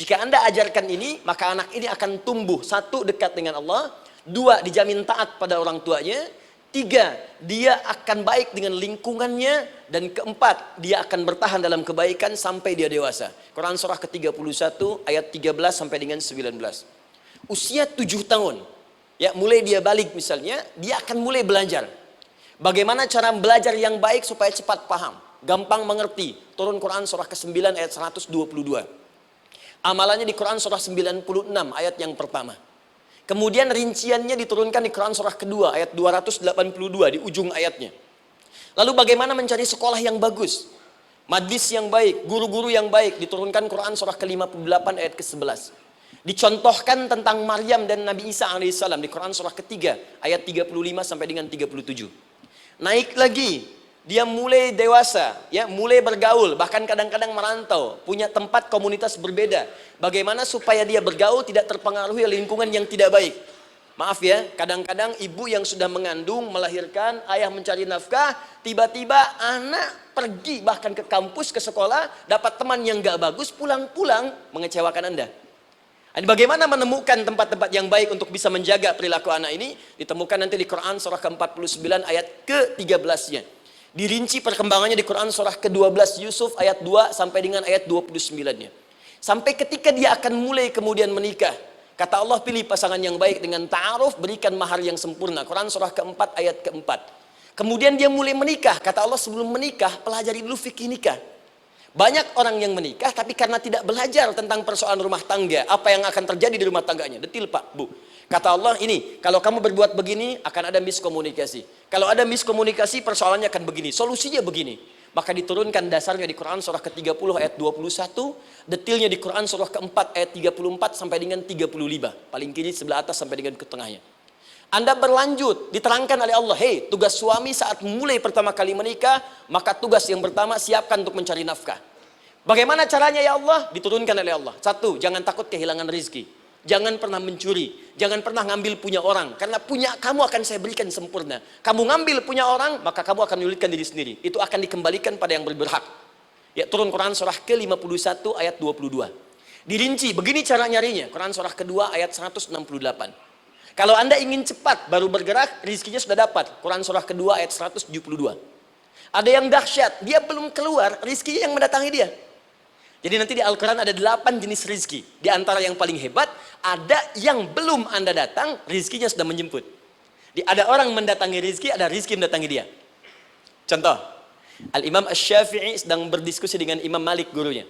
Jika Anda ajarkan ini, maka anak ini akan tumbuh. 1, dekat dengan Allah. 2, dijamin taat pada orang tuanya. 3, dia akan baik dengan lingkungannya. Dan 4, dia akan bertahan dalam kebaikan sampai dia dewasa. Quran surah ke-31 ayat 13 sampai dengan 19. Usia 7 tahun, ya, mulai dia balik misalnya, dia akan mulai belajar. Bagaimana cara belajar yang baik supaya cepat paham, gampang mengerti. Turun Quran surah ke-9 ayat 122. Amalannya di Quran surah 96 ayat yang pertama. Kemudian rinciannya diturunkan di Quran surah kedua ayat 282 di ujung ayatnya. Lalu bagaimana mencari sekolah yang bagus, majlis yang baik, guru-guru yang baik, diturunkan Quran surah ke-58 ayat ke-11. Dicontohkan tentang Maryam dan Nabi Isa alaihissalam di Quran surah ketiga ayat 35 sampai dengan 37. Naik lagi, dia mulai dewasa, ya, mulai bergaul, bahkan kadang-kadang merantau, punya tempat komunitas berbeda. Bagaimana supaya dia bergaul tidak terpengaruhi lingkungan yang tidak baik. Maaf ya, kadang-kadang ibu yang sudah mengandung, melahirkan, ayah mencari nafkah, tiba-tiba anak pergi bahkan ke kampus, ke sekolah, dapat teman yang gak bagus, pulang-pulang mengecewakan Anda. Bagaimana menemukan tempat-tempat yang baik untuk bisa menjaga perilaku anak ini? Ditemukan nanti di Quran surah ke-49 ayat ke-13-nya. Dirinci perkembangannya di Quran surah ke-12 Yusuf ayat 2 sampai dengan ayat 29-nya. Sampai ketika dia akan mulai kemudian menikah. Kata Allah, pilih pasangan yang baik dengan ta'aruf, berikan mahar yang sempurna. Quran surah ke-4 ayat ke-4. Kemudian dia mulai menikah. Kata Allah, sebelum menikah, pelajari dulu fikih nikah. Banyak orang yang menikah tapi karena tidak belajar tentang persoalan rumah tangga, apa yang akan terjadi di rumah tangganya. Detil Pak, Bu. Kata Allah, ini kalau kamu berbuat begini akan ada miskomunikasi. Kalau ada miskomunikasi, persoalannya akan begini, solusinya begini. Maka diturunkan dasarnya di Quran surah ke-30 ayat 21, detilnya di Quran surah ke-4 ayat 34 sampai dengan 35. Paling kiri sebelah atas sampai dengan ke tengahnya. Anda berlanjut, diterangkan oleh Allah, hei, tugas suami saat mulai pertama kali menikah, maka tugas yang pertama siapkan untuk mencari nafkah. Bagaimana caranya ya Allah? Diturunkan oleh Allah. 1, jangan takut kehilangan rezeki. Jangan pernah mencuri, jangan pernah ngambil punya orang, karena punya kamu akan saya berikan sempurna. Kamu ngambil punya orang, maka kamu akan menyulitkan diri sendiri. Itu akan dikembalikan pada yang berhak. Ya, turun Quran surah ke-51 ayat 22. Dirinci, begini cara nyarinya. Quran surah kedua ayat 168. Kalau Anda ingin cepat baru bergerak, rizkinya sudah dapat. Quran surah kedua ayat 172. Ada yang dahsyat, dia belum keluar, rizkinya yang mendatangi dia. Jadi nanti di Al-Quran ada 8 jenis rizki. Di antara yang paling hebat, ada yang belum Anda datang, rizkinya sudah menjemput. Ada orang mendatangi rizki, ada rizki mendatangi dia. Contoh, Al-Imam Asy-Syafi'i sedang berdiskusi dengan Imam Malik, gurunya.